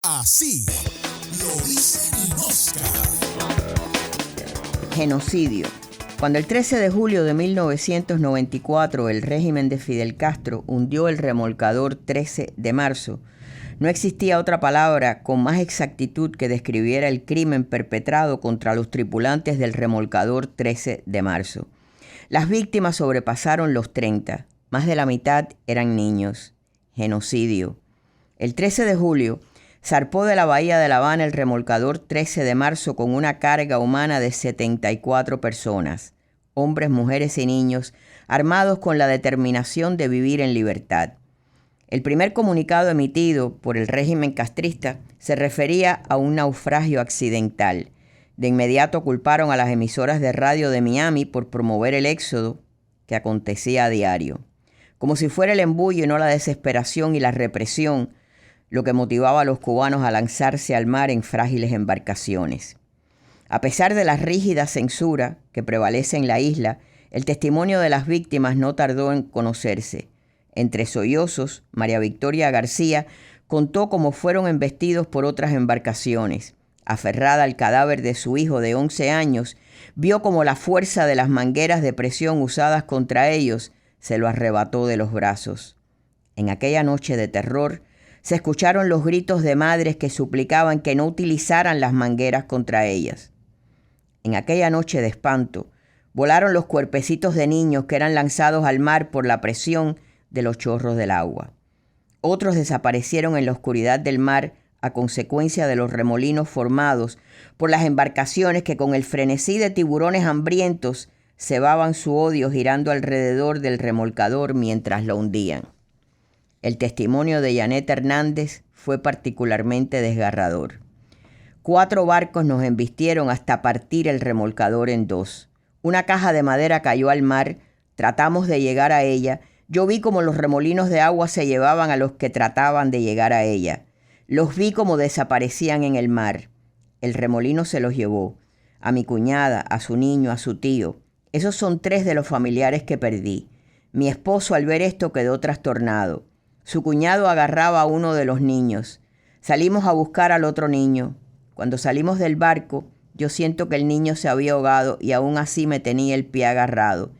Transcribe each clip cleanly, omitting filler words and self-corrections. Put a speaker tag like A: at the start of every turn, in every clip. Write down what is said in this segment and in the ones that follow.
A: Así lo dice Oscar.
B: Genocidio. Cuando el 13 de julio de 1994 el régimen de Fidel Castro hundió el remolcador 13 de marzo, no existía otra palabra con más exactitud que describiera el crimen perpetrado contra los tripulantes del remolcador 13 de marzo. Las víctimas sobrepasaron los 30, más de la mitad eran niños. Genocidio. El 13 de julio zarpó de la bahía de La Habana el remolcador 13 de marzo con una carga humana de 74 personas, hombres, mujeres y niños, armados con la determinación de vivir en libertad. El primer comunicado emitido por el régimen castrista se refería a un naufragio accidental. De inmediato culparon a las emisoras de radio de Miami por promover el éxodo que acontecía a diario. Como si fuera el embullo y no la desesperación y la represión lo que motivaba a los cubanos a lanzarse al mar en frágiles embarcaciones. A pesar de la rígida censura que prevalece en la isla, el testimonio de las víctimas no tardó en conocerse. Entre sollozos, María Victoria García contó cómo fueron embestidos por otras embarcaciones. Aferrada al cadáver de su hijo de 11 años, vio como la fuerza de las mangueras de presión usadas contra ellos se lo arrebató de los brazos. En aquella noche de terror, se escucharon los gritos de madres que suplicaban que no utilizaran las mangueras contra ellas. En aquella noche de espanto, volaron los cuerpecitos de niños que eran lanzados al mar por la presión de los chorros del agua. Otros desaparecieron en la oscuridad del mar a consecuencia de los remolinos formados por las embarcaciones que con el frenesí de tiburones hambrientos cebaban su odio girando alrededor del remolcador mientras lo hundían. El testimonio de Janet Hernández fue particularmente desgarrador. 4 barcos nos embistieron hasta partir el remolcador en 2. Una caja de madera cayó al mar, tratamos de llegar a ella. Yo vi como los remolinos de agua se llevaban a los que trataban de llegar a ella. Los vi como desaparecían en el mar. El remolino se los llevó. A mi cuñada, a su niño, a su tío. Esos son 3 de los familiares que perdí. Mi esposo al ver esto quedó trastornado. Su cuñado agarraba a uno de los niños. Salimos a buscar al otro niño. Cuando salimos del barco, yo siento que el niño se había ahogado y aún así me tenía el pie agarrado.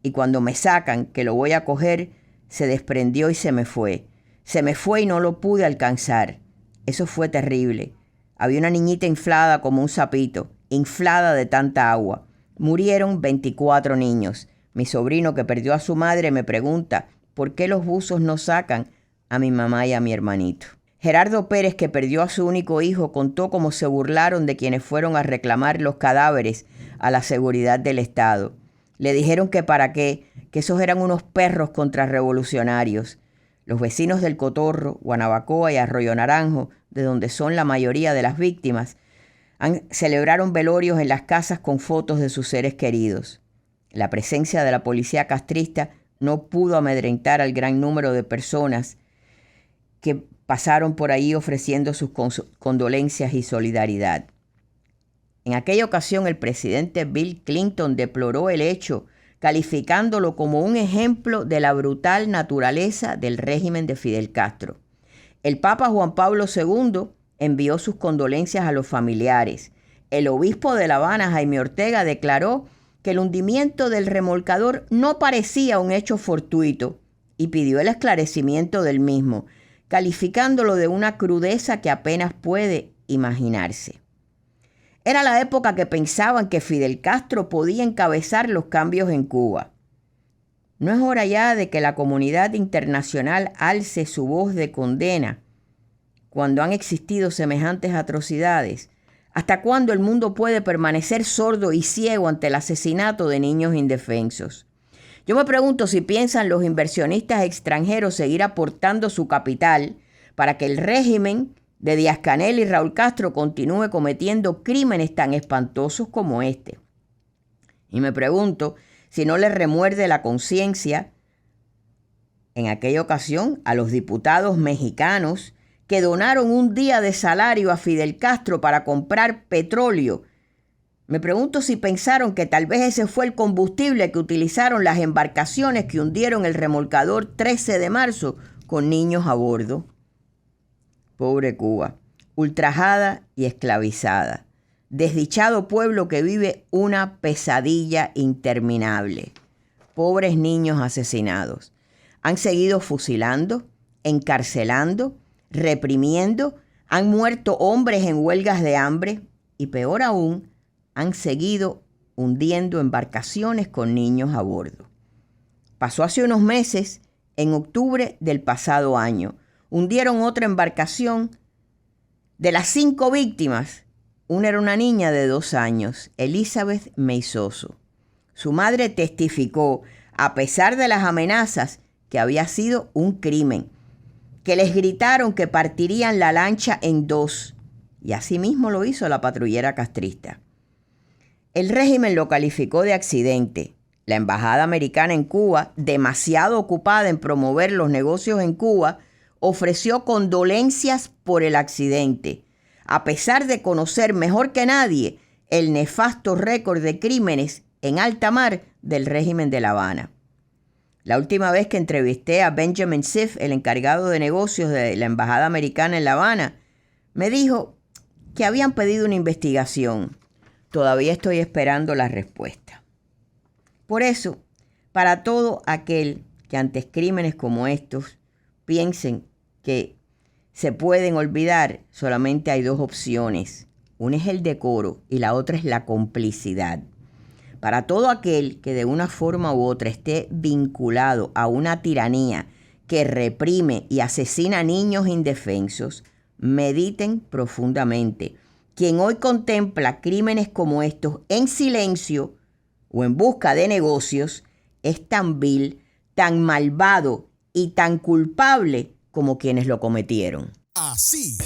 B: Y cuando me sacan, que lo voy a coger, se desprendió y se me fue. Se me fue y no lo pude alcanzar. Eso fue terrible. Había una niñita inflada como un sapito, inflada de tanta agua. Murieron 24 niños. Mi sobrino que perdió a su madre me pregunta, ¿por qué los buzos no sacan a mi mamá y a mi hermanito? Gerardo Pérez, que perdió a su único hijo, contó cómo se burlaron de quienes fueron a reclamar los cadáveres a la seguridad del Estado. Le dijeron que para qué, que esos eran unos perros contrarrevolucionarios. Los vecinos del Cotorro, Guanabacoa y Arroyo Naranjo, de donde son la mayoría de las víctimas, celebraron velorios en las casas con fotos de sus seres queridos. La presencia de la policía castrista no pudo amedrentar al gran número de personas que pasaron por ahí ofreciendo sus condolencias y solidaridad. En aquella ocasión, el presidente Bill Clinton deploró el hecho, calificándolo como un ejemplo de la brutal naturaleza del régimen de Fidel Castro. El Papa Juan Pablo II envió sus condolencias a los familiares. El obispo de La Habana, Jaime Ortega, declaró que el hundimiento del remolcador no parecía un hecho fortuito y pidió el esclarecimiento del mismo, calificándolo de una crudeza que apenas puede imaginarse. Era la época que pensaban que Fidel Castro podía encabezar los cambios en Cuba. ¿No es hora ya de que la comunidad internacional alce su voz de condena cuando han existido semejantes atrocidades? ¿Hasta cuándo el mundo puede permanecer sordo y ciego ante el asesinato de niños indefensos? Yo me pregunto si piensan los inversionistas extranjeros seguir aportando su capital para que el régimen de Díaz-Canel y Raúl Castro continúe cometiendo crímenes tan espantosos como este. Y me pregunto si no les remuerde la conciencia en aquella ocasión a los diputados mexicanos que donaron un día de salario a Fidel Castro para comprar petróleo. Me pregunto si pensaron que tal vez ese fue el combustible que utilizaron las embarcaciones que hundieron el remolcador 13 de marzo con niños a bordo. Pobre Cuba. ultrajada y esclavizada. Desdichado pueblo que vive una pesadilla interminable. Pobres niños asesinados. Han seguido fusilando, encarcelando, reprimiendo, han muerto hombres en huelgas de hambre y peor aún, han seguido hundiendo embarcaciones con niños a bordo. Pasó hace unos meses, en octubre del pasado año, hundieron otra embarcación. De las 5 víctimas, una era una niña de 2 años, Elizabeth Meizoso. Su madre testificó, a pesar de las amenazas, que había sido un crimen, que les gritaron que partirían la lancha en 2, y así mismo lo hizo la patrullera castrista. El régimen lo calificó de accidente. La embajada americana en Cuba, demasiado ocupada en promover los negocios en Cuba, ofreció condolencias por el accidente, a pesar de conocer mejor que nadie el nefasto récord de crímenes en alta mar del régimen de La Habana. La última vez que entrevisté a Benjamin Siff, el encargado de negocios de la embajada americana en La Habana, me dijo que habían pedido una investigación. Todavía estoy esperando la respuesta. Por eso, para todo aquel que ante crímenes como estos piensen que se pueden olvidar, solamente hay 2 opciones. Una es el decoro y la otra es la complicidad. Para todo aquel que de una forma u otra esté vinculado a una tiranía que reprime y asesina a niños indefensos, mediten profundamente. Quien hoy contempla crímenes como estos en silencio o en busca de negocios es tan vil, tan malvado y tan culpable como quienes lo cometieron.
A: Así